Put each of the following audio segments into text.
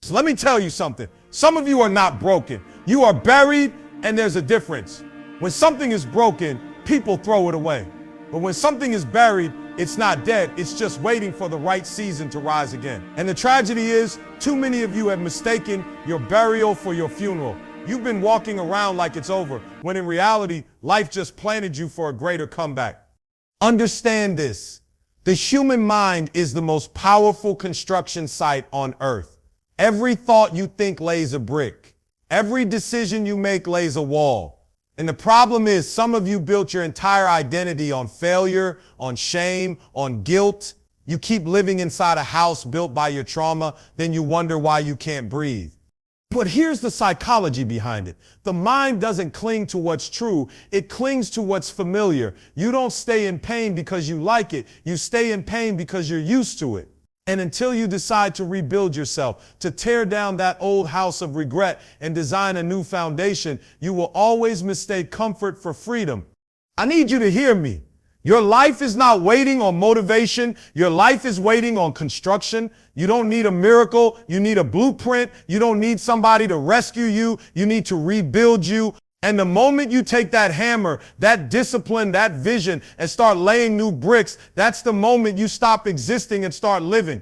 So let me tell you something. Some of you are not broken. You are buried, and there's a difference. When something is broken, people throw it away. But when something is buried, it's not dead. It's just waiting for the right season to rise again. And the tragedy is, too many of you have mistaken your burial for your funeral. You've been walking around like it's over, when in reality, life just planted you for a greater comeback. Understand this. The human mind is the most powerful construction site on earth. Every thought you think lays a brick. Every decision you make lays a wall. And the problem is, some of you built your entire identity on failure, on shame, on guilt. You keep living inside a house built by your trauma, then you wonder why you can't breathe. But here's the psychology behind it. The mind doesn't cling to what's true. It clings to what's familiar. You don't stay in pain because you like it. You stay in pain because you're used to it. And until you decide to rebuild yourself, to tear down that old house of regret and design a new foundation, you will always mistake comfort for freedom. I need you to hear me. Your life is not waiting on motivation. Your life is waiting on construction. You don't need a miracle. You need a blueprint. You don't need somebody to rescue you. You need to rebuild you. And the moment you take that hammer, that discipline, that vision, and start laying new bricks, that's the moment you stop existing and start living.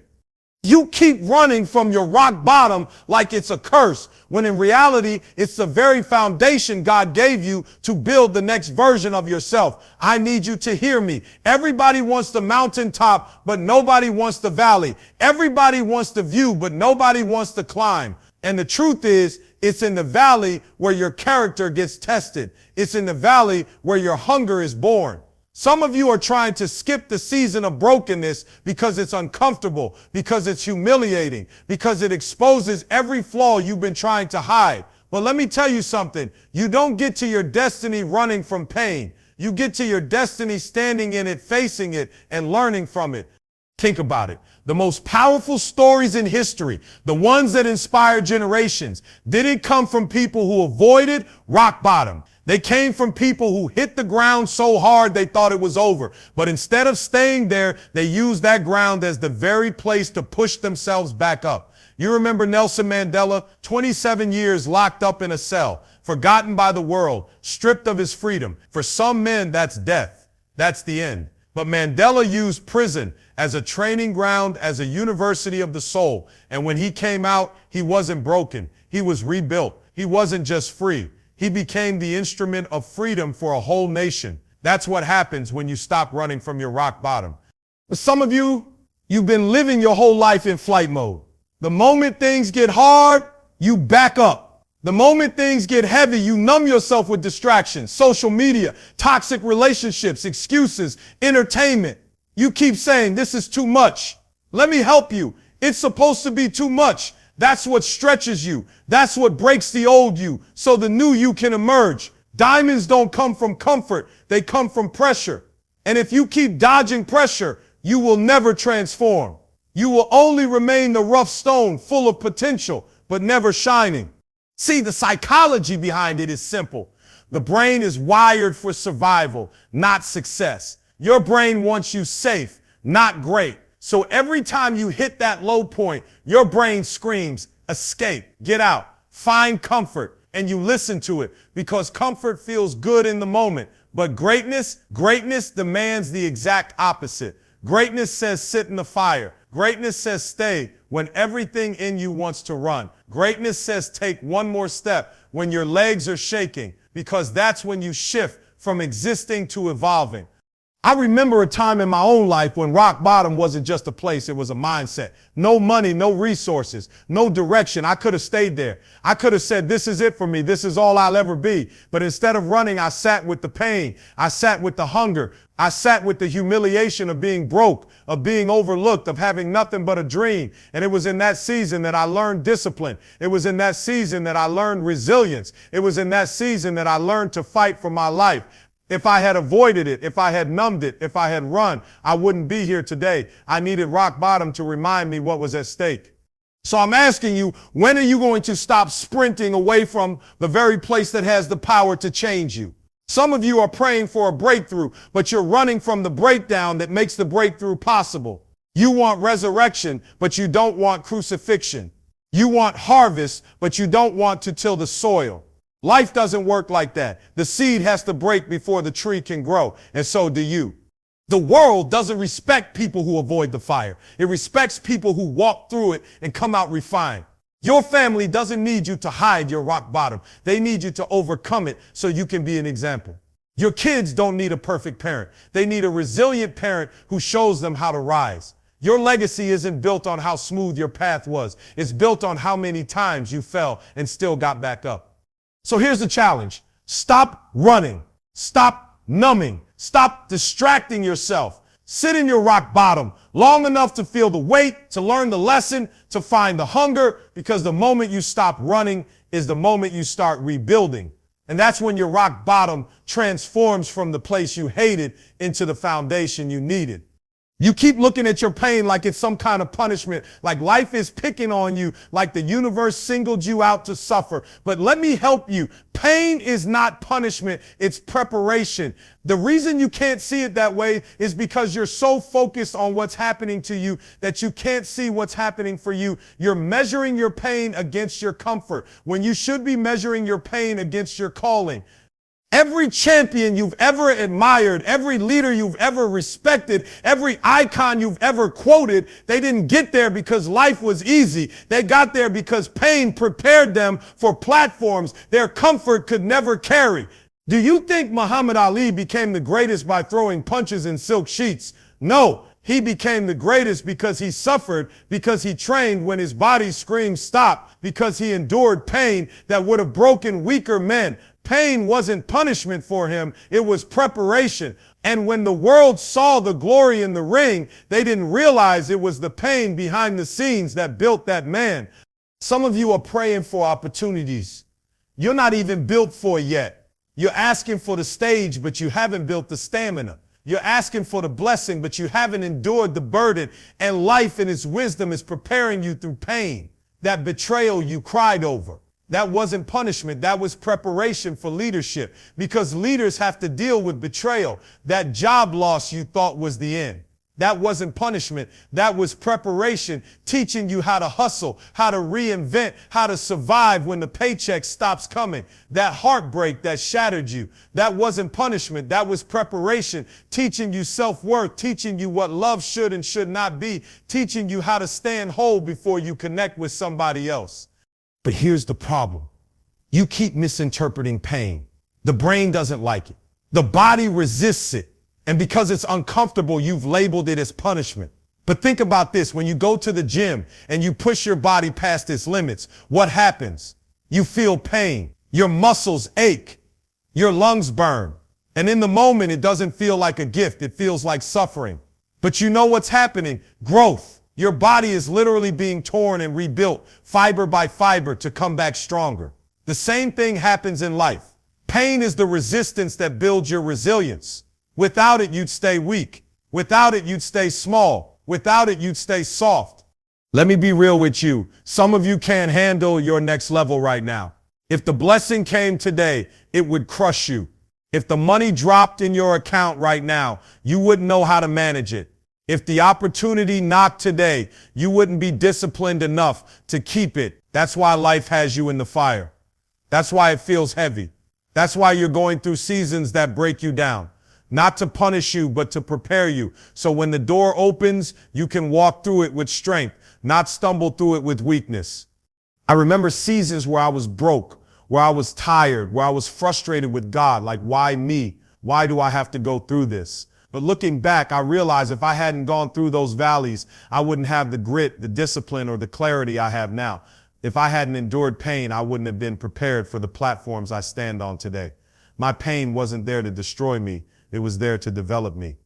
You keep running from your rock bottom like it's a curse, when in reality, it's the very foundation God gave you to build the next version of yourself. I need you to hear me. Everybody wants the mountaintop, but nobody wants the valley. Everybody wants the view, but nobody wants to climb. And the truth is, it's in the valley where your character gets tested. It's in the valley where your hunger is born. Some of you are trying to skip the season of brokenness because it's uncomfortable, because it's humiliating, because it exposes every flaw you've been trying to hide. But let me tell you something. You don't get to your destiny running from pain. You get to your destiny standing in it, facing it, and learning from it. Think about it. The most powerful stories in history, the ones that inspire generations, didn't come from people who avoided rock bottom. They came from people who hit the ground so hard they thought it was over. But instead of staying there, they used that ground as the very place to push themselves back up. You remember Nelson Mandela, 27 years locked up in a cell, forgotten by the world, stripped of his freedom. For some men, that's death. That's the end. But Mandela used prison as a training ground, as a university of the soul. And when he came out, he wasn't broken. He was rebuilt. He wasn't just free. He became the instrument of freedom for a whole nation. That's what happens when you stop running from your rock bottom. But some of you, you've been living your whole life in flight mode. The moment things get hard, you back up. The moment things get heavy, you numb yourself with distractions, social media, toxic relationships, excuses, entertainment. You keep saying, this is too much. Let me help you. It's supposed to be too much. That's what stretches you. That's what breaks the old you, so the new you can emerge. Diamonds don't come from comfort. They come from pressure. And if you keep dodging pressure, you will never transform. You will only remain the rough stone full of potential, but never shining. See, the psychology behind it is simple. The brain is wired for survival, not success. Your brain wants you safe, not great. So every time you hit that low point, your brain screams, escape, get out, find comfort, and you listen to it because comfort feels good in the moment. But greatness demands the exact opposite. Greatness says sit in the fire. Greatness says stay when everything in you wants to run. Greatness says take one more step when your legs are shaking, because that's when you shift from existing to evolving. I remember a time in my own life when rock bottom wasn't just a place, it was a mindset. No money, no resources, no direction. I could have stayed there. I could have said, this is it for me. This is all I'll ever be. But instead of running, I sat with the pain. I sat with the hunger. I sat with the humiliation of being broke, of being overlooked, of having nothing but a dream. And it was in that season that I learned discipline. It was in that season that I learned resilience. It was in that season that I learned to fight for my life. If I had avoided it, if I had numbed it, if I had run, I wouldn't be here today. I needed rock bottom to remind me what was at stake. So I'm asking you, when are you going to stop sprinting away from the very place that has the power to change you? Some of you are praying for a breakthrough, but you're running from the breakdown that makes the breakthrough possible. You want resurrection, but you don't want crucifixion. You want harvest, but you don't want to till the soil. Life doesn't work like that. The seed has to break before the tree can grow, and so do you. The world doesn't respect people who avoid the fire. It respects people who walk through it and come out refined. Your family doesn't need you to hide your rock bottom. They need you to overcome it so you can be an example. Your kids don't need a perfect parent. They need a resilient parent who shows them how to rise. Your legacy isn't built on how smooth your path was. It's built on how many times you fell and still got back up. So here's the challenge. Stop running. Stop numbing. Stop distracting yourself. Sit in your rock bottom long enough to feel the weight, to learn the lesson, to find the hunger, because the moment you stop running is the moment you start rebuilding. And that's when your rock bottom transforms from the place you hated into the foundation you needed. You keep looking at your pain like it's some kind of punishment, like life is picking on you, like the universe singled you out to suffer. But let me help you. Pain is not punishment, it's preparation. The reason you can't see it that way is because you're so focused on what's happening to you that you can't see what's happening for you. You're measuring your pain against your comfort when you should be measuring your pain against your calling. Every champion you've ever admired, every leader you've ever respected, every icon you've ever quoted, they didn't get there because life was easy. They got there because pain prepared them for platforms their comfort could never carry. Do you think Muhammad Ali became the greatest by throwing punches in silk sheets? No. He became the greatest because he suffered, because he trained when his body screamed stop, because he endured pain that would have broken weaker men. Pain wasn't punishment for him, it was preparation. And when the world saw the glory in the ring, they didn't realize it was the pain behind the scenes that built that man. Some of you are praying for opportunities you're not even built for yet. You're asking for the stage, but you haven't built the stamina. You're asking for the blessing, but you haven't endured the burden. And life in its wisdom is preparing you through pain. That betrayal you cried over, that wasn't punishment. That was preparation for leadership, because leaders have to deal with betrayal. That job loss you thought was the end, that wasn't punishment. That was preparation, teaching you how to hustle, how to reinvent, how to survive when the paycheck stops coming. That heartbreak that shattered you, that wasn't punishment. That was preparation, teaching you self-worth, teaching you what love should and should not be, teaching you how to stand whole before you connect with somebody else. But here's the problem. You keep misinterpreting pain. The brain doesn't like it. The body resists it. And because it's uncomfortable, you've labeled it as punishment. But think about this. When you go to the gym and you push your body past its limits, what happens? You feel pain. Your muscles ache. Your lungs burn. And in the moment, it doesn't feel like a gift. It feels like suffering. But you know what's happening? Growth. Your body is literally being torn and rebuilt fiber by fiber to come back stronger. The same thing happens in life. Pain is the resistance that builds your resilience. Without it, you'd stay weak. Without it, you'd stay small. Without it, you'd stay soft. Let me be real with you. Some of you can't handle your next level right now. If the blessing came today, it would crush you. If the money dropped in your account right now, you wouldn't know how to manage it. If the opportunity knocked today, you wouldn't be disciplined enough to keep it. That's why life has you in the fire. That's why it feels heavy. That's why you're going through seasons that break you down. Not to punish you, but to prepare you. So when the door opens, you can walk through it with strength, not stumble through it with weakness. I remember seasons where I was broke, where I was tired, where I was frustrated with God. Like, why me? Why do I have to go through this? But looking back, I realized if I hadn't gone through those valleys, I wouldn't have the grit, the discipline, or the clarity I have now. If I hadn't endured pain, I wouldn't have been prepared for the platforms I stand on today. My pain wasn't there to destroy me. It was there to develop me.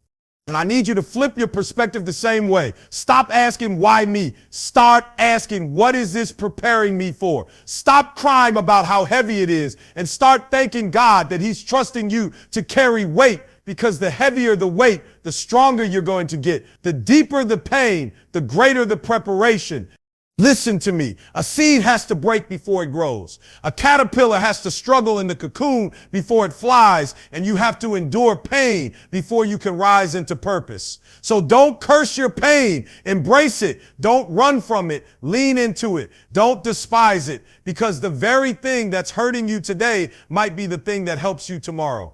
And I need you to flip your perspective the same way. Stop asking, why me? Start asking, what is this preparing me for? Stop crying about how heavy it is and start thanking God that He's trusting you to carry weight, because the heavier the weight, the stronger you're going to get. The deeper the pain, the greater the preparation. Listen to me. A seed has to break before it grows. A caterpillar has to struggle in the cocoon before it flies, and you have to endure pain before you can rise into purpose. So don't curse your pain. Embrace it. Don't run from it. Lean into it. Don't despise it, because the very thing that's hurting you today might be the thing that helps you tomorrow.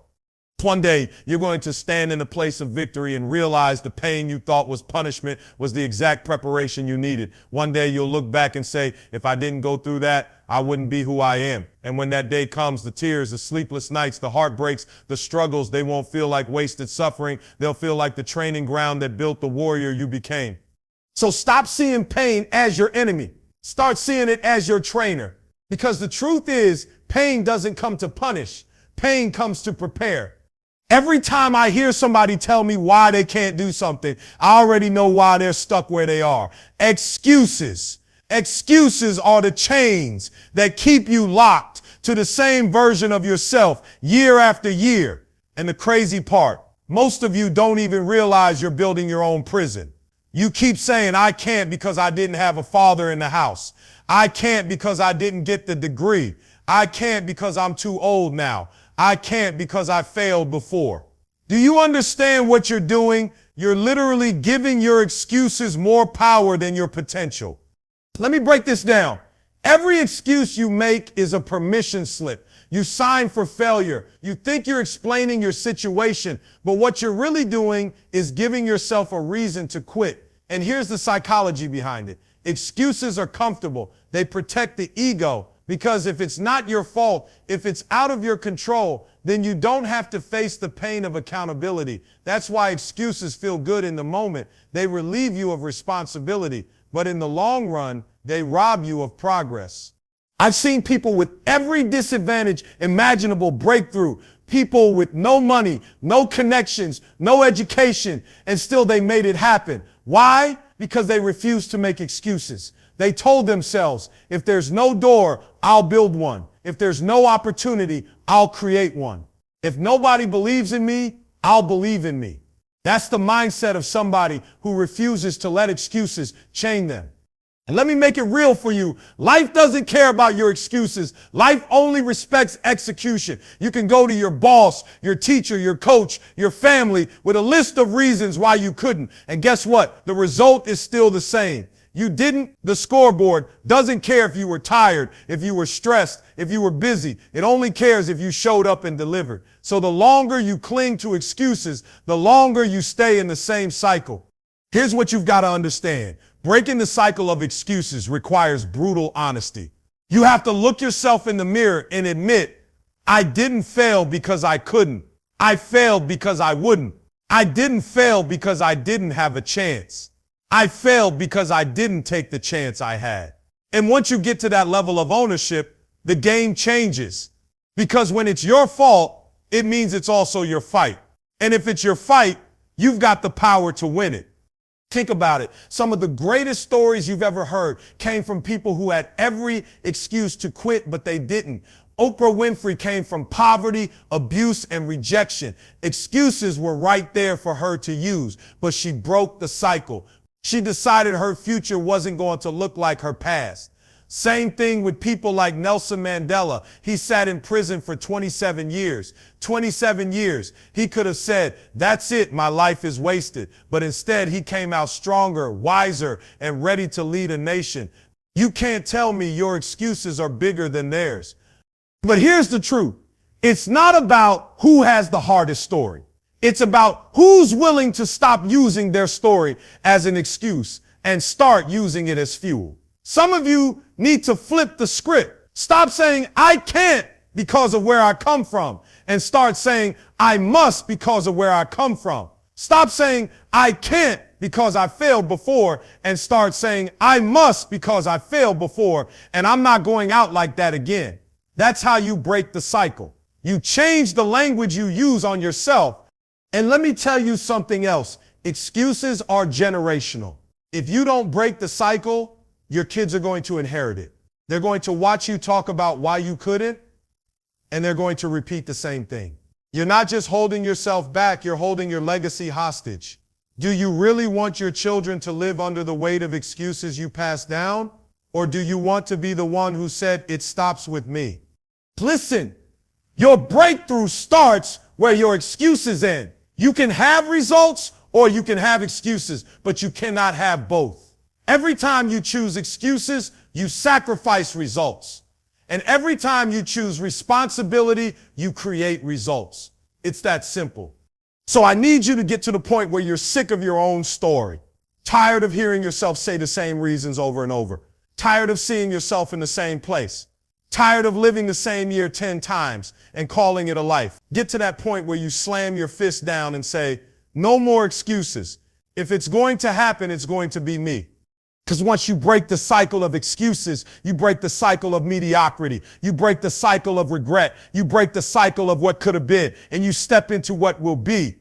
One day, you're going to stand in a place of victory and realize the pain you thought was punishment was the exact preparation you needed. One day, you'll look back and say, if I didn't go through that, I wouldn't be who I am. And when that day comes, the tears, the sleepless nights, the heartbreaks, the struggles, they won't feel like wasted suffering. They'll feel like the training ground that built the warrior you became. So stop seeing pain as your enemy. Start seeing it as your trainer. Because the truth is, pain doesn't come to punish. Pain comes to prepare. Every time I hear somebody tell me why they can't do something, I already know why they're stuck where they are. Excuses. Excuses are the chains that keep you locked to the same version of yourself year after year. And the crazy part, most of you don't even realize you're building your own prison. You keep saying, I can't because I didn't have a father in the house. I can't because I didn't get the degree. I can't because I'm too old now. I can't because I failed before. Do you understand what you're doing? You're literally giving your excuses more power than your potential. Let me break this down. Every excuse you make is a permission slip. You sign for failure. You think you're explaining your situation, but what you're really doing is giving yourself a reason to quit. And here's the psychology behind it. Excuses are comfortable. They protect the ego. Because if it's not your fault, if it's out of your control, then you don't have to face the pain of accountability. That's why excuses feel good in the moment. They relieve you of responsibility, but in the long run, they rob you of progress. I've seen people with every disadvantage imaginable break through. People with no money, no connections, no education, and still they made it happen. Why? Because they refused to make excuses. They told themselves, if there's no door, I'll build one. If there's no opportunity, I'll create one. If nobody believes in me, I'll believe in me. That's the mindset of somebody who refuses to let excuses chain them. And let me make it real for you. Life doesn't care about your excuses. Life only respects execution. You can go to your boss, your teacher, your coach, your family with a list of reasons why you couldn't. And guess what? The result is still the same. You didn't. The scoreboard doesn't care if you were tired, if you were stressed, if you were busy. It only cares if you showed up and delivered. So the longer you cling to excuses, the longer you stay in the same cycle. Here's what you've got to understand. Breaking the cycle of excuses requires brutal honesty. You have to look yourself in the mirror and admit, I didn't fail because I couldn't. I failed because I wouldn't. I didn't fail because I didn't have a chance. I failed because I didn't take the chance I had. And once you get to that level of ownership, the game changes. Because when it's your fault, it means it's also your fight. And if it's your fight, you've got the power to win it. Think about it. Some of the greatest stories you've ever heard came from people who had every excuse to quit, but they didn't. Oprah Winfrey came from poverty, abuse, and rejection. Excuses were right there for her to use, but she broke the cycle. She decided her future wasn't going to look like her past. Same thing with people like Nelson Mandela. He sat in prison for 27 years. 27 years. He could have said, that's it, my life is wasted. But instead, he came out stronger, wiser, and ready to lead a nation. You can't tell me your excuses are bigger than theirs. But here's the truth. It's not about who has the hardest story. It's about who's willing to stop using their story as an excuse and start using it as fuel. Some of you need to flip the script. Stop saying, I can't because of where I come from, and start saying, I must because of where I come from. Stop saying, I can't because I failed before, and start saying, I must because I failed before, and I'm not going out like that again. That's how you break the cycle. You change the language you use on yourself. And let me tell you something else. Excuses are generational. If you don't break the cycle, your kids are going to inherit it. They're going to watch you talk about why you couldn't, and they're going to repeat the same thing. You're not just holding yourself back, you're holding your legacy hostage. Do you really want your children to live under the weight of excuses you passed down? Or do you want to be the one who said, it stops with me? Listen, your breakthrough starts where your excuses end. You can have results or you can have excuses, but you cannot have both. Every time you choose excuses, you sacrifice results. And every time you choose responsibility, you create results. It's that simple. So I need you to get to the point where you're sick of your own story, tired of hearing yourself say the same reasons over and over, tired of seeing yourself in the same place, tired of living the same year 10 times and calling it a life. Get to that point where you slam your fist down and say, no more excuses. If it's going to happen, it's going to be me. Because once you break the cycle of excuses, you break the cycle of mediocrity, you break the cycle of regret, you break the cycle of what could have been, and you step into what will be.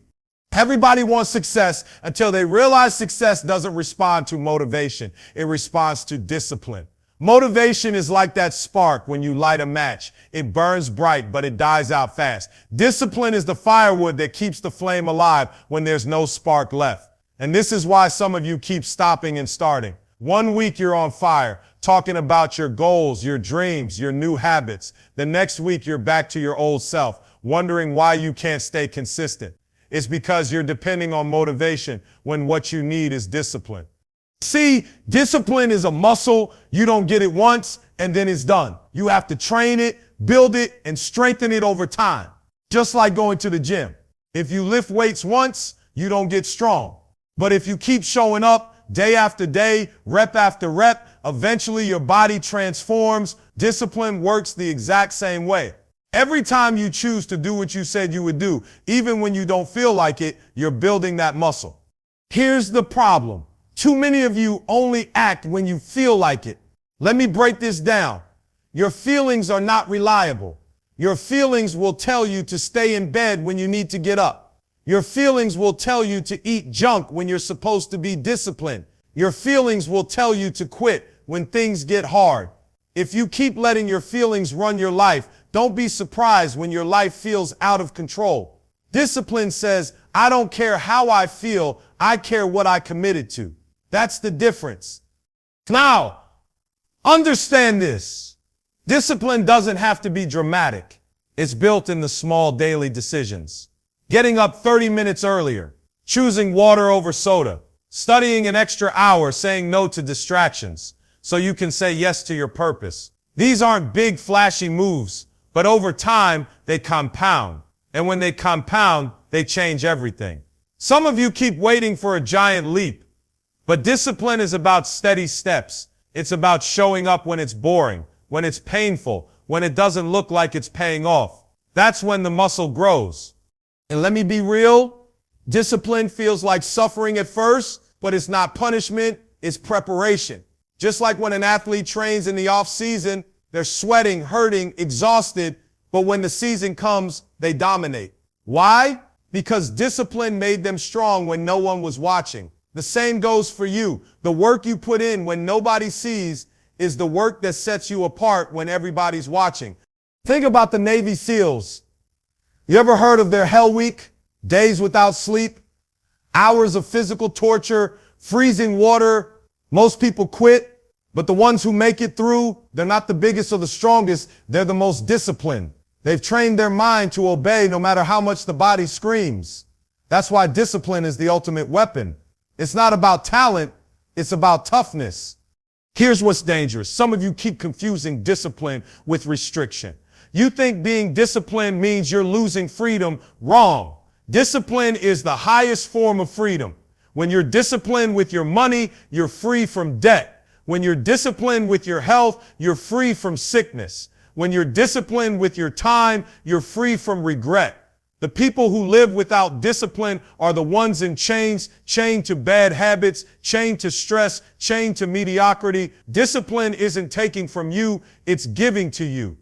Everybody wants success until they realize success doesn't respond to motivation. It responds to discipline. Motivation is like that spark when you light a match. It burns bright, but it dies out fast. Discipline is the firewood that keeps the flame alive when there's no spark left. And this is why some of you keep stopping and starting. 1 week you're on fire, talking about your goals, your dreams, your new habits. The next week you're back to your old self, wondering why you can't stay consistent. It's because you're depending on motivation when what you need is discipline. See, discipline is a muscle. You don't get it once and then it's done. You have to train it, build it, and strengthen it over time. Just like going to the gym. If you lift weights once, you don't get strong. But if you keep showing up day after day, rep after rep, eventually your body transforms. Discipline works the exact same way. Every time you choose to do what you said you would do, even when you don't feel like it, you're building that muscle. Here's the problem. Too many of you only act when you feel like it. Let me break this down. Your feelings are not reliable. Your feelings will tell you to stay in bed when you need to get up. Your feelings will tell you to eat junk when you're supposed to be disciplined. Your feelings will tell you to quit when things get hard. If you keep letting your feelings run your life, don't be surprised when your life feels out of control. Discipline says, I don't care how I feel, I care what I committed to. That's the difference. Now, understand this. Discipline doesn't have to be dramatic. It's built in the small daily decisions. Getting up 30 minutes earlier, choosing water over soda, studying an extra hour, saying no to distractions so you can say yes to your purpose. These aren't big flashy moves, but over time they compound. And when they compound, they change everything. Some of you keep waiting for a giant leap, but discipline is about steady steps. It's about showing up when it's boring, when it's painful, when it doesn't look like it's paying off. That's when the muscle grows. And let me be real, discipline feels like suffering at first, but it's not punishment, it's preparation. Just like when an athlete trains in the off season, they're sweating, hurting, exhausted, but when the season comes, they dominate. Why? Because discipline made them strong when no one was watching. The same goes for you. The work you put in when nobody sees is the work that sets you apart when everybody's watching. Think about the Navy SEALs. You ever heard of their Hell Week? Days without sleep, hours of physical torture, freezing water. Most people quit, but the ones who make it through, they're not the biggest or the strongest. They're the most disciplined. They've trained their mind to obey no matter how much the body screams. That's why discipline is the ultimate weapon. It's not about talent. It's about toughness. Here's what's dangerous. Some of you keep confusing discipline with restriction. You think being disciplined means you're losing freedom. Wrong. Discipline is the highest form of freedom. When you're disciplined with your money, you're free from debt. When you're disciplined with your health, you're free from sickness. When you're disciplined with your time, you're free from regret. The people who live without discipline are the ones in chains, chained to bad habits, chained to stress, chained to mediocrity. Discipline isn't taking from you, it's giving to you.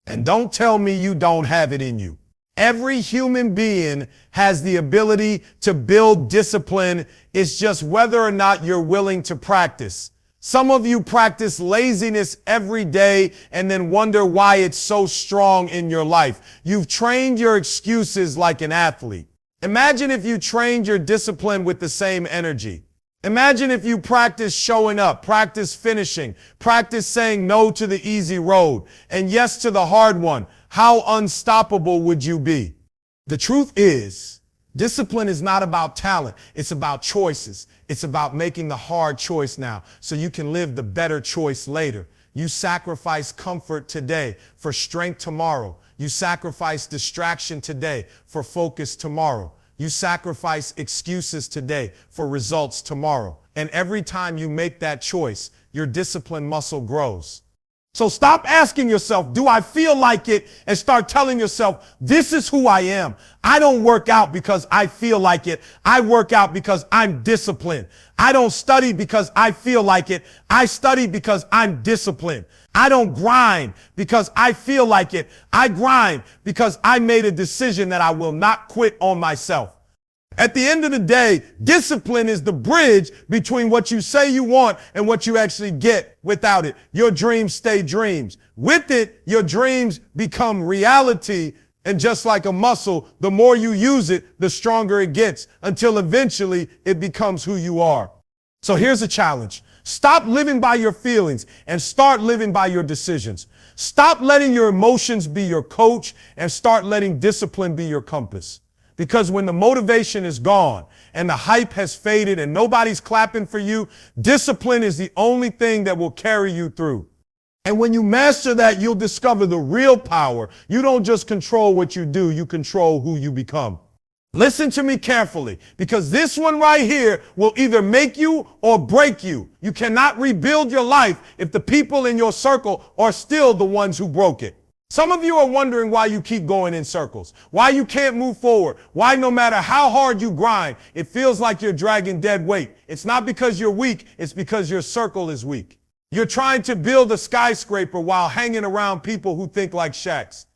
And don't tell me you don't have it in you. Every human being has the ability to build discipline. It's just whether or not you're willing to practice. Some of you practice laziness every day and then wonder why it's so strong in your life. You've trained your excuses like an athlete. Imagine if you trained your discipline with the same energy. Imagine if you practice showing up, practice finishing, practice saying no to the easy road and yes to the hard one. How unstoppable would you be? The truth is, discipline is not about talent. It's about choices. It's about making the hard choice now so you can live the better choice later. You sacrifice comfort today for strength tomorrow. You sacrifice distraction today for focus tomorrow. You sacrifice excuses today for results tomorrow. And every time you make that choice, your discipline muscle grows. So stop asking yourself, do I feel like it? And start telling yourself, this is who I am. I don't work out because I feel like it. I work out because I'm disciplined. I don't study because I feel like it. I study because I'm disciplined. I don't grind because I feel like it. I grind because I made a decision that I will not quit on myself. At the end of the day, discipline is the bridge between what you say you want and what you actually get. Without it, your dreams stay dreams. With it, your dreams become reality. And just like a muscle, the more you use it, the stronger it gets until eventually it becomes who you are. So here's a challenge. Stop living by your feelings and start living by your decisions. Stop letting your emotions be your coach and start letting discipline be your compass. Because when the motivation is gone and the hype has faded and nobody's clapping for you, discipline is the only thing that will carry you through. And when you master that, you'll discover the real power. You don't just control what you do, you control who you become. Listen to me carefully, because this one right here will either make you or break you. You cannot rebuild your life if the people in your circle are still the ones who broke it. Some of you are wondering why you keep going in circles, why you can't move forward, why no matter how hard you grind, it feels like you're dragging dead weight. It's not because you're weak, it's because your circle is weak. You're trying to build a skyscraper while hanging around people who think like shacks.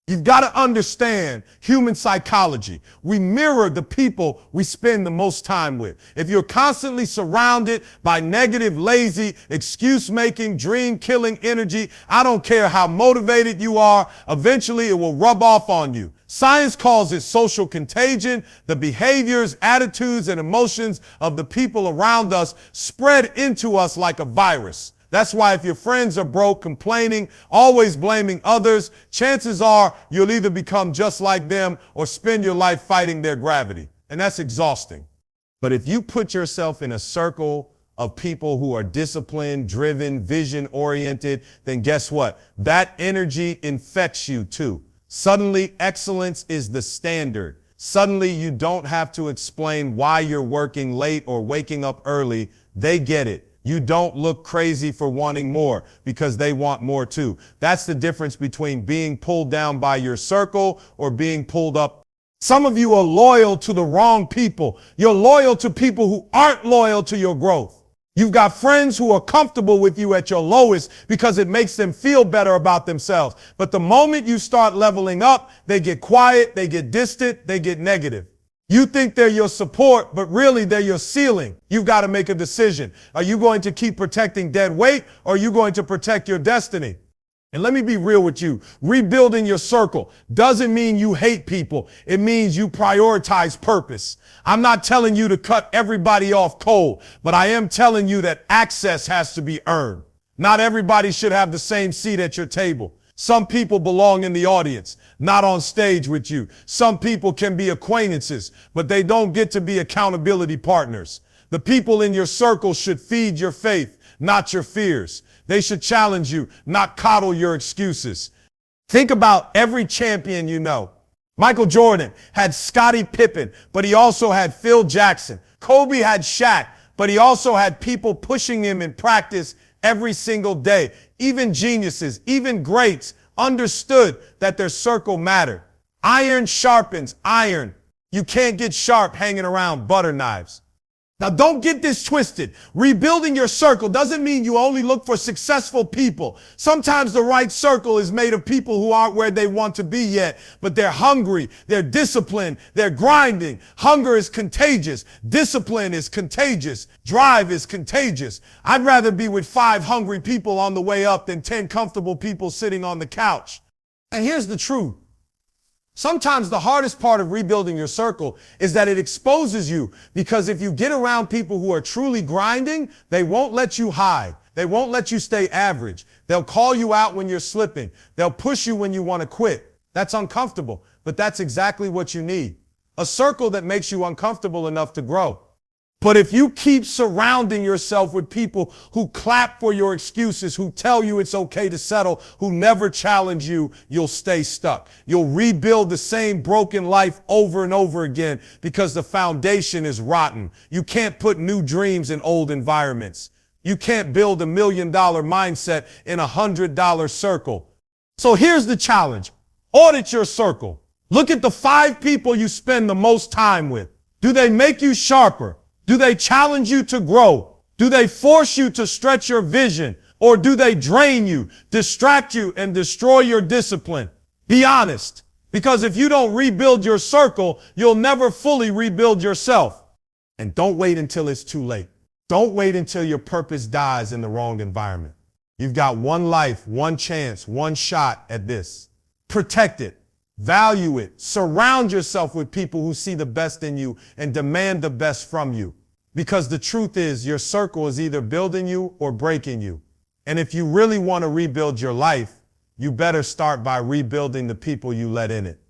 You've got to understand human psychology. We mirror the people we spend the most time with. If you're constantly surrounded by negative, lazy, excuse-making, dream-killing energy, I don't care how motivated you are, eventually it will rub off on you. Science calls it social contagion. The behaviors, attitudes, and emotions of the people around us spread into us like a virus. That's why if your friends are broke, complaining, always blaming others, chances are you'll either become just like them or spend your life fighting their gravity. And that's exhausting. But if you put yourself in a circle of people who are disciplined, driven, vision-oriented, then guess what? That energy infects you too. Suddenly, excellence is the standard. Suddenly, you don't have to explain why you're working late or waking up early. They get it. You don't look crazy for wanting more because they want more too. That's the difference between being pulled down by your circle or being pulled up. Some of you are loyal to the wrong people. You're loyal to people who aren't loyal to your growth. You've got friends who are comfortable with you at your lowest because it makes them feel better about themselves. But the moment you start leveling up, they get quiet, they get distant, they get negative. You think they're your support, but really they're your ceiling. You've got to make a decision. Are you going to keep protecting dead weight or are you going to protect your destiny? And let me be real with you. Rebuilding your circle doesn't mean you hate people. It means you prioritize purpose. I'm not telling you to cut everybody off cold, but I am telling you that access has to be earned. Not everybody should have the same seat at your table. Some people belong in the audience, not on stage with you. Some people can be acquaintances, but they don't get to be accountability partners. The people in your circle should feed your faith, not your fears. They should challenge you, not coddle your excuses. Think about every champion you know. Michael Jordan had Scottie Pippen, but he also had Phil Jackson. Kobe had Shaq, but he also had people pushing him in practice every single day. Even geniuses, even greats understood that their circle mattered. Iron sharpens iron. You can't get sharp hanging around butter knives. Now, don't get this twisted. Rebuilding your circle doesn't mean you only look for successful people. Sometimes the right circle is made of people who aren't where they want to be yet, but they're hungry, they're disciplined, they're grinding. Hunger is contagious. Discipline is contagious. Drive is contagious. I'd rather be with 5 hungry people on the way up than 10 comfortable people sitting on the couch. And here's the truth. Sometimes the hardest part of rebuilding your circle is that it exposes you, because if you get around people who are truly grinding, they won't let you hide. They won't let you stay average. They'll call you out when you're slipping. They'll push you when you want to quit. That's uncomfortable, but that's exactly what you need. A circle that makes you uncomfortable enough to grow. But if you keep surrounding yourself with people who clap for your excuses, who tell you it's okay to settle, who never challenge you, you'll stay stuck. You'll rebuild the same broken life over and over again because the foundation is rotten. You can't put new dreams in old environments. You can't build $1 million mindset in $100 circle. So here's the challenge. Audit your circle. Look at the 5 people you spend the most time with. Do they make you sharper? Do they challenge you to grow? Do they force you to stretch your vision? Or do they drain you, distract you, and destroy your discipline? Be honest, because if you don't rebuild your circle, you'll never fully rebuild yourself. And don't wait until it's too late. Don't wait until your purpose dies in the wrong environment. You've got one life, one chance, one shot at this. Protect it. Value it. Surround yourself with people who see the best in you and demand the best from you. Because the truth is, your circle is either building you or breaking you. And if you really want to rebuild your life, you better start by rebuilding the people you let in it.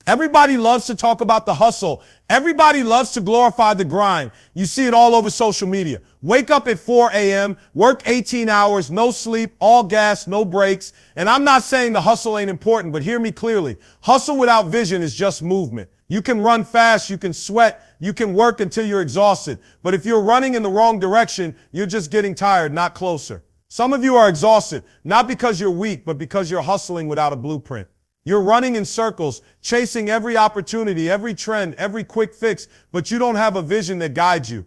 Everybody loves to talk about the hustle. Everybody loves to glorify the grind. You see it all over social media. Wake up at 4 a.m., work 18 hours, no sleep, all gas, no breaks. And I'm not saying the hustle ain't important, but hear me clearly. Hustle without vision is just movement. You can run fast, you can sweat, you can work until you're exhausted. But if you're running in the wrong direction, you're just getting tired, not closer. Some of you are exhausted, not because you're weak, but because you're hustling without a blueprint. You're running in circles, chasing every opportunity, every trend, every quick fix, but you don't have a vision that guides you.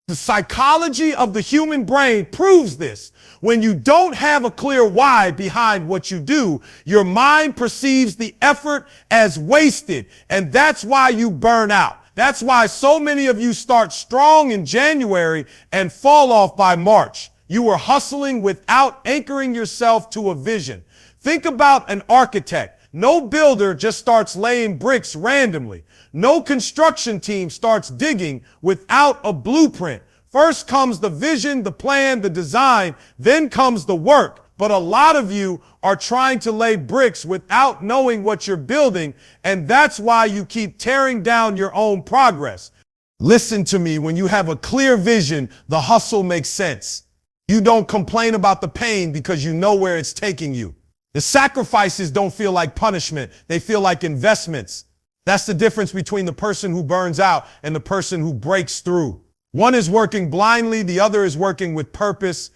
The psychology of the human brain proves this. When you don't have a clear why behind what you do, your mind perceives the effort as wasted, and that's why you burn out. That's why so many of you start strong in January and fall off by March. You were hustling without anchoring yourself to a vision. Think about an architect. No builder just starts laying bricks randomly. No construction team starts digging without a blueprint. First comes the vision, the plan, the design, then comes the work. But a lot of you are trying to lay bricks without knowing what you're building, and that's why you keep tearing down your own progress. Listen to me, when you have a clear vision, the hustle makes sense. You don't complain about the pain because you know where it's taking you. The sacrifices don't feel like punishment. They feel like investments. That's the difference between the person who burns out and the person who breaks through. One is working blindly. The other is working with purpose.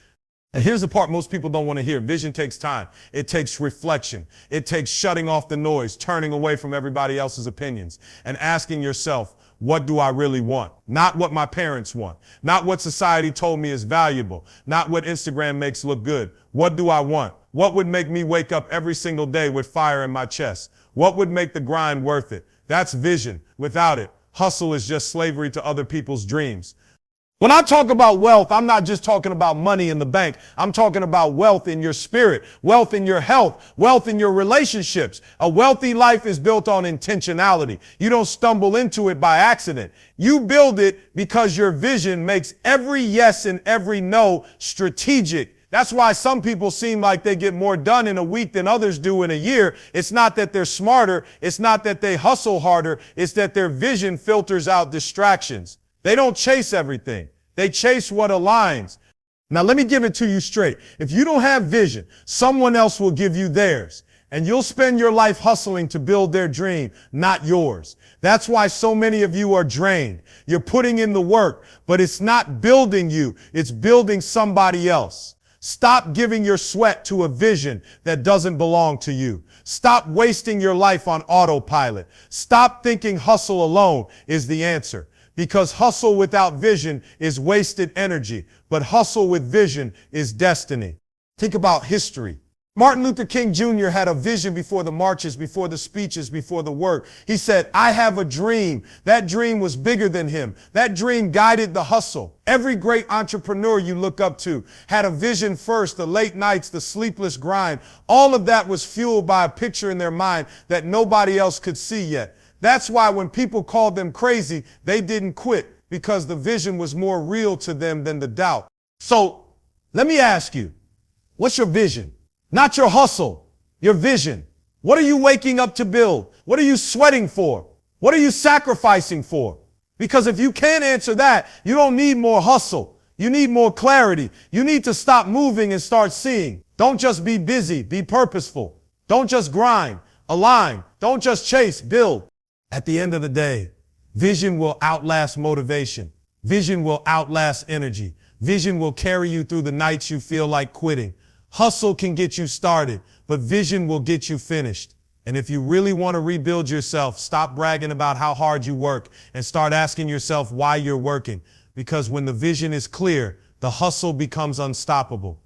And here's the part most people don't want to hear. Vision takes time. It takes reflection. It takes shutting off the noise, turning away from everybody else's opinions, and asking yourself, what do I really want? Not what my parents want. Not what society told me is valuable. Not what Instagram makes look good. What do I want? What would make me wake up every single day with fire in my chest? What would make the grind worth it? That's vision. Without it, hustle is just slavery to other people's dreams. When I talk about wealth, I'm not just talking about money in the bank. I'm talking about wealth in your spirit, wealth in your health, wealth in your relationships. A wealthy life is built on intentionality. You don't stumble into it by accident. You build it because your vision makes every yes and every no strategic. That's why some people seem like they get more done in a week than others do in a year. It's not that they're smarter. It's not that they hustle harder. It's that their vision filters out distractions. They don't chase everything. They chase what aligns. Now, let me give it to you straight. If you don't have vision, someone else will give you theirs. And you'll spend your life hustling to build their dream, not yours. That's why so many of you are drained. You're putting in the work, but it's not building you. It's building somebody else. Stop giving your sweat to a vision that doesn't belong to you. Stop wasting your life on autopilot. Stop thinking hustle alone is the answer. Because hustle without vision is wasted energy, but hustle with vision is destiny. Think about history. Martin Luther King Jr. had a vision before the marches, before the speeches, before the work. He said, I have a dream. That dream was bigger than him. That dream guided the hustle. Every great entrepreneur you look up to had a vision first, the late nights, the sleepless grind. All of that was fueled by a picture in their mind that nobody else could see yet. That's why when people called them crazy, they didn't quit, because the vision was more real to them than the doubt. So let me ask you, what's your vision? Not your hustle, your vision. What are you waking up to build? What are you sweating for? What are you sacrificing for? Because if you can't answer that, you don't need more hustle. You need more clarity. You need to stop moving and start seeing. Don't just be busy, be purposeful. Don't just grind, align. Don't just chase, build. At the end of the day, vision will outlast motivation. Vision will outlast energy. Vision will carry you through the nights you feel like quitting. Hustle can get you started, but vision will get you finished. And if you really want to rebuild yourself, stop bragging about how hard you work and start asking yourself why you're working. Because when the vision is clear, the hustle becomes unstoppable.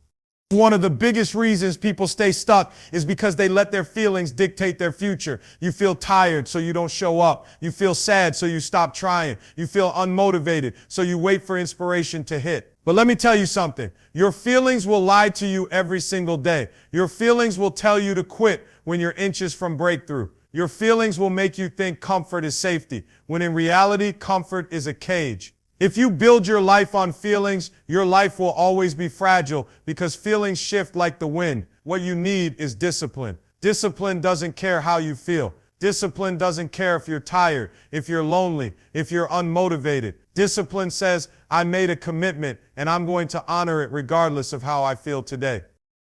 One of the biggest reasons people stay stuck is because they let their feelings dictate their future. You feel tired, so you don't show up. You feel sad, so you stop trying. You feel unmotivated, so you wait for inspiration to hit. But let me tell you something. Your feelings will lie to you every single day. Your feelings will tell you to quit when you're inches from breakthrough. Your feelings will make you think comfort is safety, when in reality, comfort is a cage. If you build your life on feelings, your life will always be fragile, because feelings shift like the wind. What you need is discipline. Discipline doesn't care how you feel. Discipline doesn't care if you're tired, if you're lonely, if you're unmotivated. Discipline says, I made a commitment and I'm going to honor it regardless of how I feel today.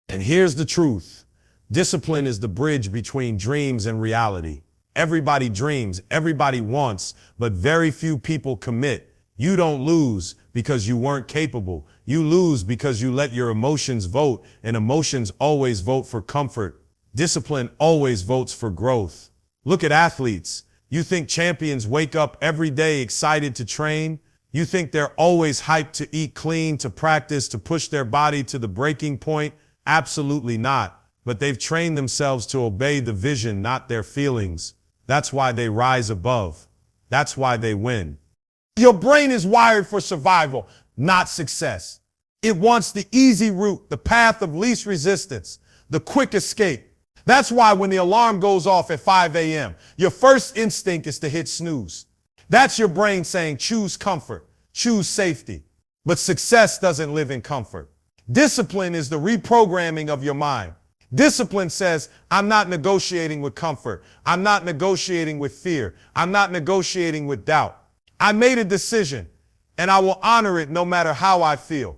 And here's the truth. Discipline is the bridge between dreams and reality. Everybody dreams, everybody wants, but very few people commit. You don't lose because you weren't capable. You lose because you let your emotions vote, and emotions always vote for comfort. Discipline always votes for growth. Look at athletes. You think champions wake up every day excited to train? You think they're always hyped to eat clean, to practice, to push their body to the breaking point? Absolutely not. But they've trained themselves to obey the vision, not their feelings. That's why they rise above. That's why they win. Your brain is wired for survival, not success. It wants the easy route, the path of least resistance, the quick escape. That's why when the alarm goes off at 5 a.m., your first instinct is to hit snooze. That's your brain saying, choose comfort, choose safety. But success doesn't live in comfort. Discipline is the reprogramming of your mind. Discipline says, I'm not negotiating with comfort. I'm not negotiating with fear. I'm not negotiating with doubt. I made a decision, and I will honor it no matter how I feel.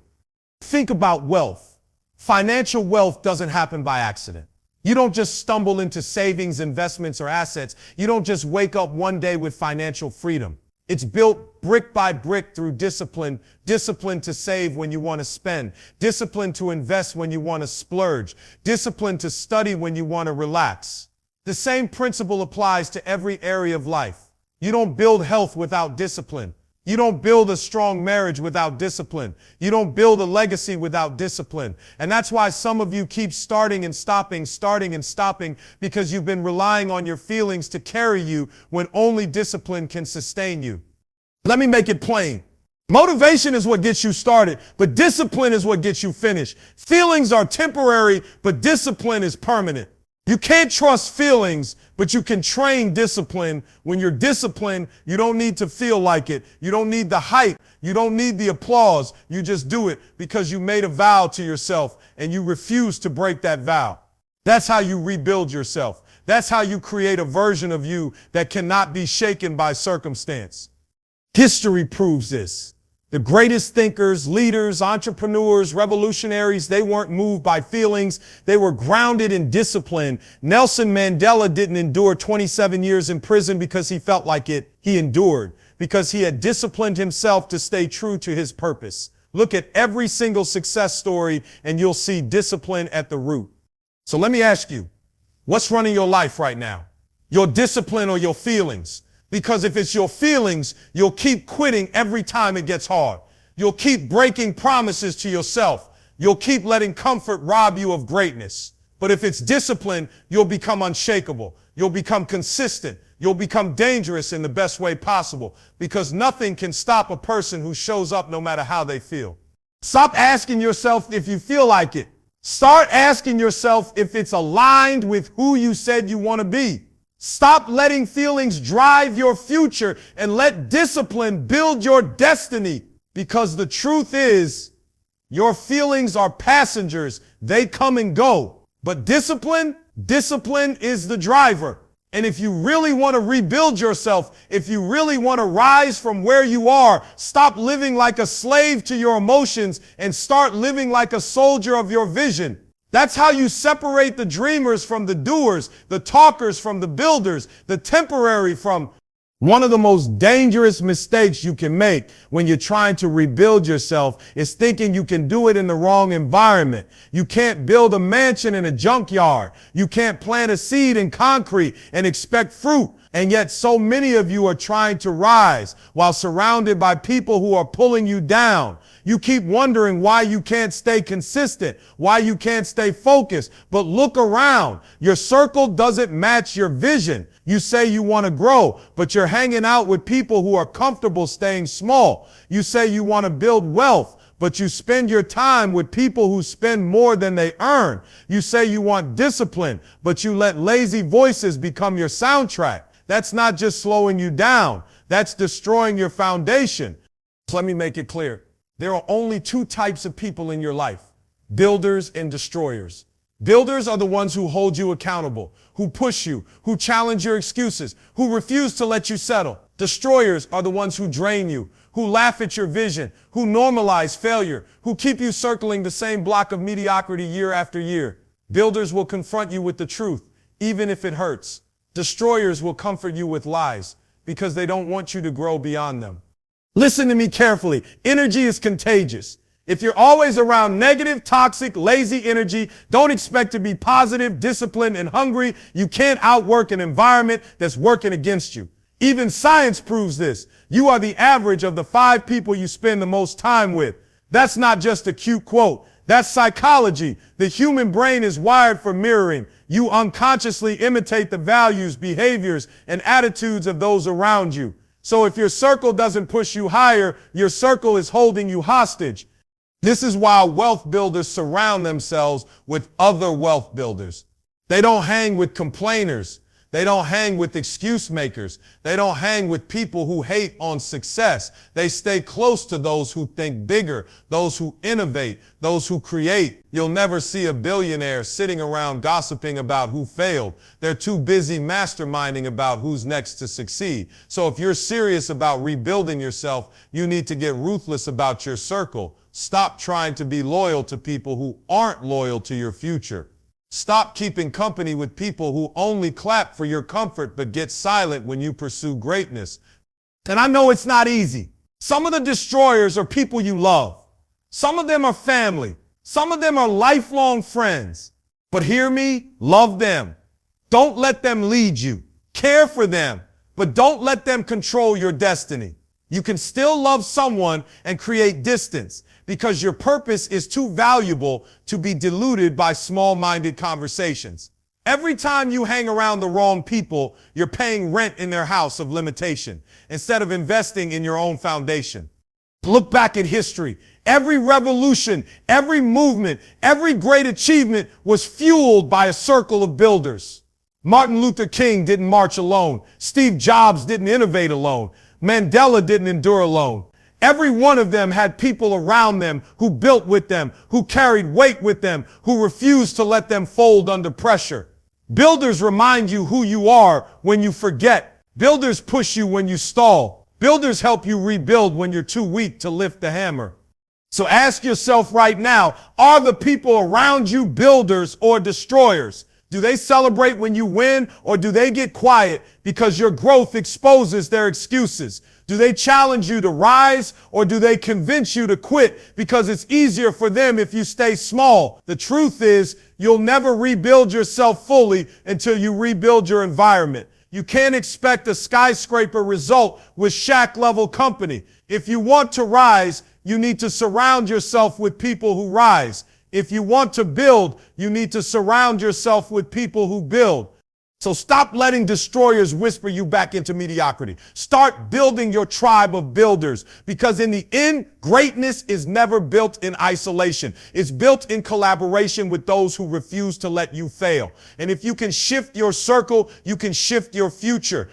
Think about wealth. Financial wealth doesn't happen by accident. You don't just stumble into savings, investments, or assets. You don't just wake up one day with financial freedom. It's built brick by brick through discipline. Discipline to save when you want to spend. Discipline to invest when you want to splurge. Discipline to study when you want to relax. The same principle applies to every area of life. You don't build health without discipline. You don't build a strong marriage without discipline. You don't build a legacy without discipline. And that's why some of you keep starting and stopping, because you've been relying on your feelings to carry you when only discipline can sustain you. Let me make it plain. Motivation is what gets you started, but discipline is what gets you finished. Feelings are temporary, but discipline is permanent. You can't trust feelings, but you can train discipline. When you're disciplined, you don't need to feel like it. You don't need the hype. You don't need the applause. You just do it because you made a vow to yourself and you refuse to break that vow. That's how you rebuild yourself. That's how you create a version of you that cannot be shaken by circumstance. History proves this. The greatest thinkers, leaders, entrepreneurs, revolutionaries, they weren't moved by feelings. They were grounded in discipline. Nelson Mandela didn't endure 27 years in prison because he felt like it. He endured because he had disciplined himself to stay true to his purpose. Look at every single success story and you'll see discipline at the root. So let me ask you, what's running your life right now? Your discipline or your feelings? Because if it's your feelings, you'll keep quitting every time it gets hard. You'll keep breaking promises to yourself. You'll keep letting comfort rob you of greatness. But if it's discipline, you'll become unshakable. You'll become consistent. You'll become dangerous in the best way possible, because nothing can stop a person who shows up no matter how they feel. Stop asking yourself if you feel like it. Start asking yourself if it's aligned with who you said you want to be. Stop letting feelings drive your future and let discipline build your destiny, because the truth is, your feelings are passengers. They come and go. But discipline is the driver. And if you really want to rebuild yourself, if you really want to rise from where you are, stop living like a slave to your emotions and start living like a soldier of your vision. That's how you separate the dreamers from the doers, the talkers from the builders, the temporary from. One of the most dangerous mistakes you can make when you're trying to rebuild yourself is thinking you can do it in the wrong environment. You can't build a mansion in a junkyard. You can't plant a seed in concrete and expect fruit. And yet so many of you are trying to rise while surrounded by people who are pulling you down. You keep wondering why you can't stay consistent, why you can't stay focused. But look around. Your circle doesn't match your vision. You say you want to grow, but you're hanging out with people who are comfortable staying small. You say you want to build wealth, but you spend your time with people who spend more than they earn. You say you want discipline, but you let lazy voices become your soundtrack. That's not just slowing you down. That's destroying your foundation. So let me make it clear. There are only two types of people in your life: builders and destroyers. Builders are the ones who hold you accountable, who push you, who challenge your excuses, who refuse to let you settle. Destroyers are the ones who drain you, who laugh at your vision, who normalize failure, who keep you circling the same block of mediocrity year after year. Builders will confront you with the truth, even if it hurts. Destroyers will comfort you with lies, because they don't want you to grow beyond them. Listen to me carefully. Energy is contagious. If you're always around negative, toxic, lazy energy, don't expect to be positive, disciplined, and hungry. You can't outwork an environment that's working against you. Even science proves this. You are the average of the 5 people you spend the most time with. That's not just a cute quote. That's psychology. The human brain is wired for mirroring. You unconsciously imitate the values, behaviors, and attitudes of those around you. So if your circle doesn't push you higher, your circle is holding you hostage. This is why wealth builders surround themselves with other wealth builders. They don't hang with complainers. They don't hang with excuse makers. They don't hang with people who hate on success. They stay close to those who think bigger, those who innovate, those who create. You'll never see a billionaire sitting around gossiping about who failed. They're too busy masterminding about who's next to succeed. So if you're serious about rebuilding yourself, you need to get ruthless about your circle. Stop trying to be loyal to people who aren't loyal to your future. Stop keeping company with people who only clap for your comfort but get silent when you pursue greatness. And I know it's not easy. Some of the destroyers are people you love. Some of them are family. Some of them are lifelong friends. But hear me, love them. Don't let them lead you. Care for them, but don't let them control your destiny. You can still love someone and create distance, because your purpose is too valuable to be diluted by small-minded conversations. Every time you hang around the wrong people, you're paying rent in their house of limitation instead of investing in your own foundation. Look back at history. Every revolution, every movement, every great achievement was fueled by a circle of builders. Martin Luther King didn't march alone. Steve Jobs didn't innovate alone. Mandela didn't endure alone. Every one of them had people around them who built with them, who carried weight with them, who refused to let them fold under pressure. Builders remind you who you are when you forget. Builders push you when you stall. Builders help you rebuild when you're too weak to lift the hammer. So ask yourself right now, are the people around you builders or destroyers? Do they celebrate when you win, or do they get quiet because your growth exposes their excuses? Do they challenge you to rise, or do they convince you to quit because it's easier for them if you stay small? The truth is, you'll never rebuild yourself fully until you rebuild your environment. You can't expect a skyscraper result with shack-level company. If you want to rise, you need to surround yourself with people who rise. If you want to build, you need to surround yourself with people who build. So stop letting destroyers whisper you back into mediocrity. Start building your tribe of builders, because in the end, greatness is never built in isolation. It's built in collaboration with those who refuse to let you fail. And if you can shift your circle, you can shift your future.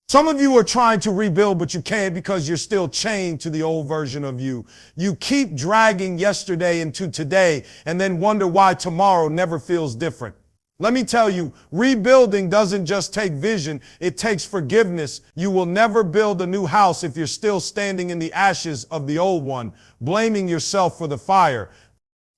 Some of you are trying to rebuild, but you can't because you're still chained to the old version of you. You keep dragging yesterday into today and then wonder why tomorrow never feels different. Let me tell you, rebuilding doesn't just take vision, it takes forgiveness. You will never build a new house if you're still standing in the ashes of the old one, blaming yourself for the fire.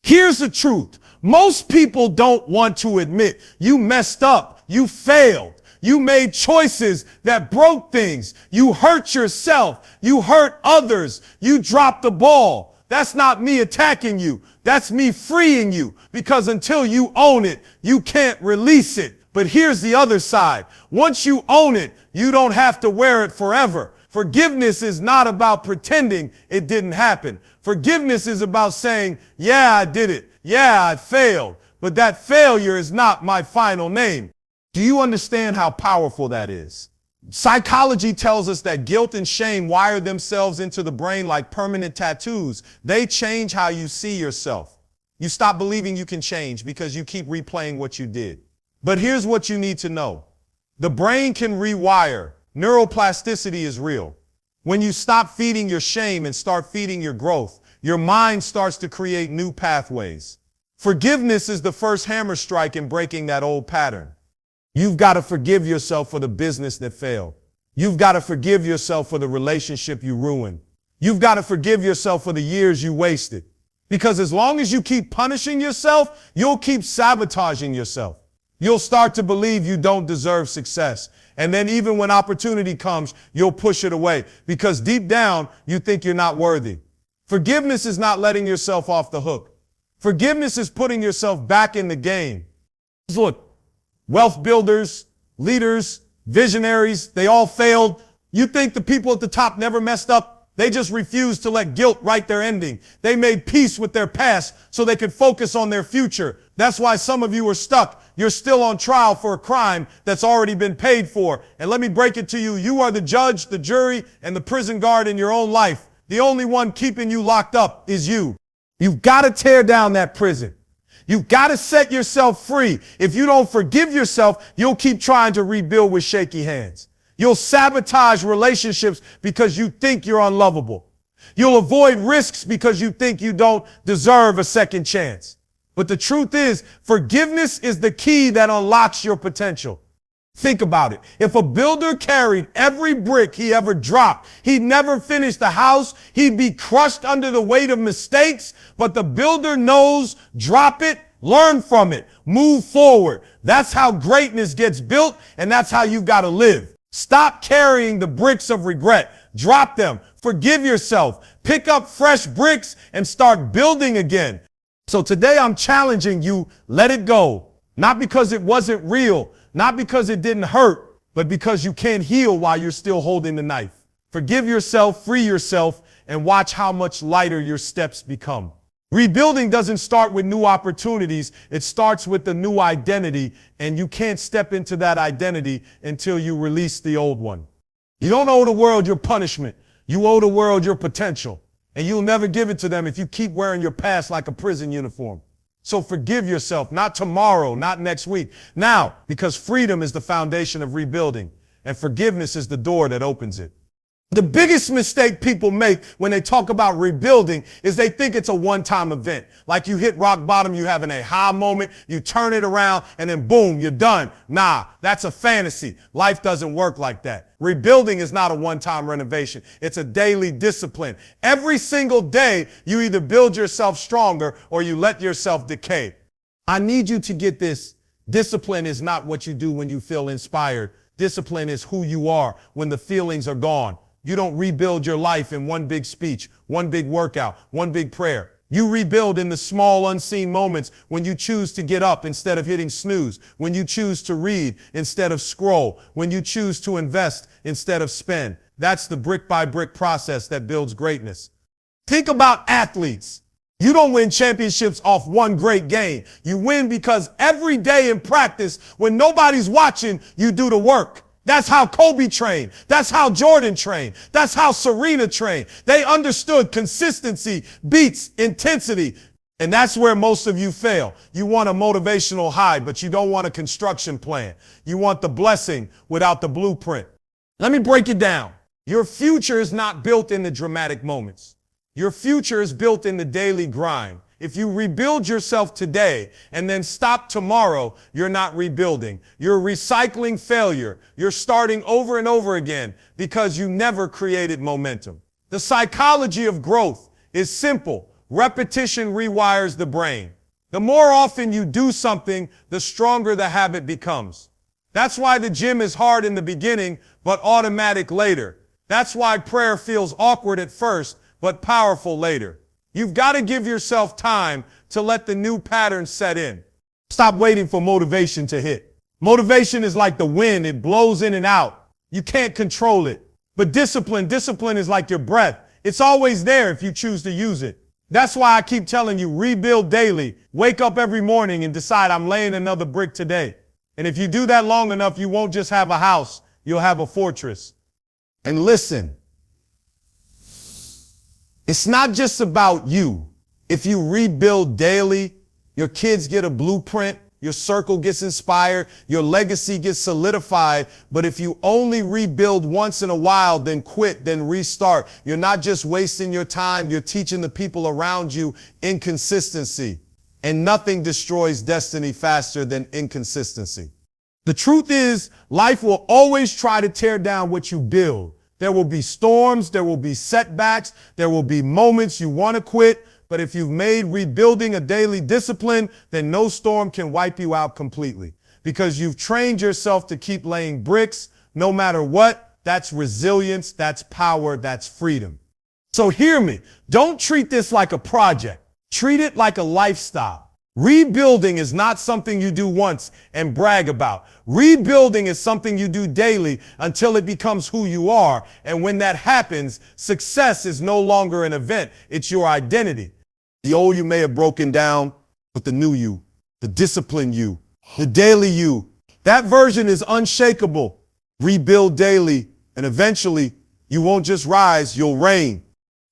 Here's the truth. Most people don't want to admit you messed up, you failed. You made choices that broke things. You hurt yourself. You hurt others. You dropped the ball. That's not me attacking you. That's me freeing you, because until you own it, you can't release it. But here's the other side. Once you own it, you don't have to wear it forever. Forgiveness is not about pretending it didn't happen. Forgiveness is about saying, yeah, I did it. Yeah, I failed. But that failure is not my final name. Do you understand how powerful that is? Psychology tells us that guilt and shame wire themselves into the brain like permanent tattoos. They change how you see yourself. You stop believing you can change because you keep replaying what you did. But here's what you need to know. The brain can rewire. Neuroplasticity is real. When you stop feeding your shame and start feeding your growth, your mind starts to create new pathways. Forgiveness is the first hammer strike in breaking that old pattern. You've got to forgive yourself for the business that failed. You've got to forgive yourself for the relationship you ruined. You've got to forgive yourself for the years you wasted. Because as long as you keep punishing yourself, you'll keep sabotaging yourself. You'll start to believe you don't deserve success. And then even when opportunity comes, you'll push it away because deep down, you think you're not worthy. Forgiveness is not letting yourself off the hook. Forgiveness is putting yourself back in the game. Look, wealth builders, leaders, visionaries, they all failed. You think the people at the top never messed up? They just refused to let guilt write their ending. They made peace with their past so they could focus on their future. That's why some of you are stuck. You're still on trial for a crime that's already been paid for. And let me break it to you. You are the judge, the jury, and the prison guard in your own life. The only one keeping you locked up is you. You've got to tear down that prison. You've got to set yourself free. If you don't forgive yourself, you'll keep trying to rebuild with shaky hands. You'll sabotage relationships because you think you're unlovable. You'll avoid risks because you think you don't deserve a second chance. But the truth is, forgiveness is the key that unlocks your potential. Think about it. If a builder carried every brick he ever dropped, he'd never finish the house. He'd be crushed under the weight of mistakes. But the builder knows, drop it, learn from it, move forward. That's how greatness gets built, and that's how you've got to live. Stop carrying the bricks of regret. Drop them. Forgive yourself. Pick up fresh bricks and start building again. So today I'm challenging you, let it go. Not because it wasn't real, not because it didn't hurt, but because you can't heal while you're still holding the knife. Forgive yourself, free yourself, and watch how much lighter your steps become. Rebuilding doesn't start with new opportunities. It starts with the new identity, and you can't step into that identity until you release the old one. You don't owe the world your punishment. You owe the world your potential, and you'll never give it to them if you keep wearing your past like a prison uniform. So forgive yourself, not tomorrow, not next week, now, because freedom is the foundation of rebuilding, and forgiveness is the door that opens it. The biggest mistake people make when they talk about rebuilding is they think it's a one-time event. Like you hit rock bottom, you have an aha moment, you turn it around, and then boom, you're done. Nah, that's a fantasy. Life doesn't work like that. Rebuilding is not a one-time renovation. It's a daily discipline. Every single day, you either build yourself stronger or you let yourself decay. I need you to get this. Discipline is not what you do when you feel inspired. Discipline is who you are when the feelings are gone. You don't rebuild your life in one big speech, one big workout, one big prayer. You rebuild in the small unseen moments when you choose to get up instead of hitting snooze, when you choose to read instead of scroll, when you choose to invest instead of spend. That's the brick by brick process that builds greatness. Think about athletes. You don't win championships off one great game. You win because every day in practice, when nobody's watching, you do the work. That's how Kobe trained. That's how Jordan trained. That's how Serena trained. They understood consistency beats intensity. And that's where most of you fail. You want a motivational high, but you don't want a construction plan. You want the blessing without the blueprint. Let me break it down. Your future is not built in the dramatic moments. Your future is built in the daily grind. If you rebuild yourself today and then stop tomorrow, you're not rebuilding. You're recycling failure. You're starting over and over again because you never created momentum. The psychology of growth is simple. Repetition rewires the brain. The more often you do something, the stronger the habit becomes. That's why the gym is hard in the beginning, but automatic later. That's why prayer feels awkward at first, but powerful later. You've got to give yourself time to let the new pattern set in. Stop waiting for motivation to hit. Motivation is like the wind. It blows in and out. You can't control it. But discipline is like your breath. It's always there if you choose to use it. That's why I keep telling you, rebuild daily. Wake up every morning and decide I'm laying another brick today. And if you do that long enough, you won't just have a house, you'll have a fortress. And listen, it's not just about you. If you rebuild daily, your kids get a blueprint, your circle gets inspired, your legacy gets solidified. But if you only rebuild once in a while, then quit, then restart, you're not just wasting your time, you're teaching the people around you inconsistency. And nothing destroys destiny faster than inconsistency. The truth is, life will always try to tear down what you build. There will be storms, there will be setbacks, there will be moments you want to quit, but if you've made rebuilding a daily discipline, then no storm can wipe you out completely because you've trained yourself to keep laying bricks no matter what. That's resilience, that's power, that's freedom. So hear me, don't treat this like a project. Treat it like a lifestyle. Rebuilding is not something you do once and brag about. Rebuilding is something you do daily until it becomes who you are. And when that happens, success is no longer an event. It's your identity. The old you may have broken down, but the new you, the disciplined you, the daily you, that version is unshakable. Rebuild daily, and eventually you won't just rise, you'll reign.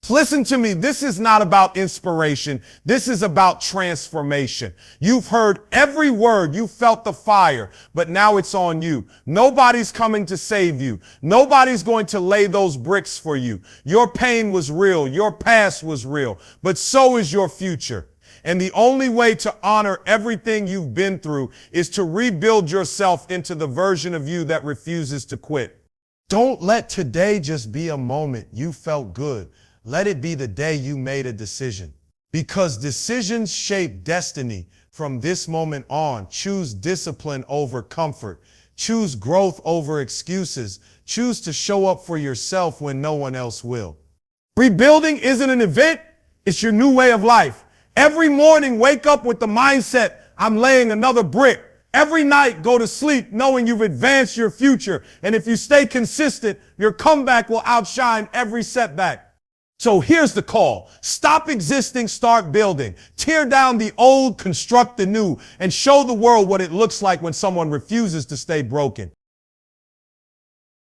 Listen to me, this is not about inspiration. This is about transformation. You've heard every word, you felt the fire, but now it's on you. Nobody's coming to save you. Nobody's going to lay those bricks for you. Your pain was real. Your past was real, but so is your future. And the only way to honor everything you've been through is to rebuild yourself into the version of you that refuses to quit. Don't let today just be a moment you felt good. Let it be the day you made a decision. Because decisions shape destiny. From this moment on, choose discipline over comfort. Choose growth over excuses. Choose to show up for yourself when no one else will. Rebuilding isn't an event, it's your new way of life. Every morning, wake up with the mindset, I'm laying another brick. Every night, go to sleep knowing you've advanced your future. And if you stay consistent, your comeback will outshine every setback. So here's the call. Stop existing, start building. Tear down the old, construct the new, and show the world what it looks like when someone refuses to stay broken.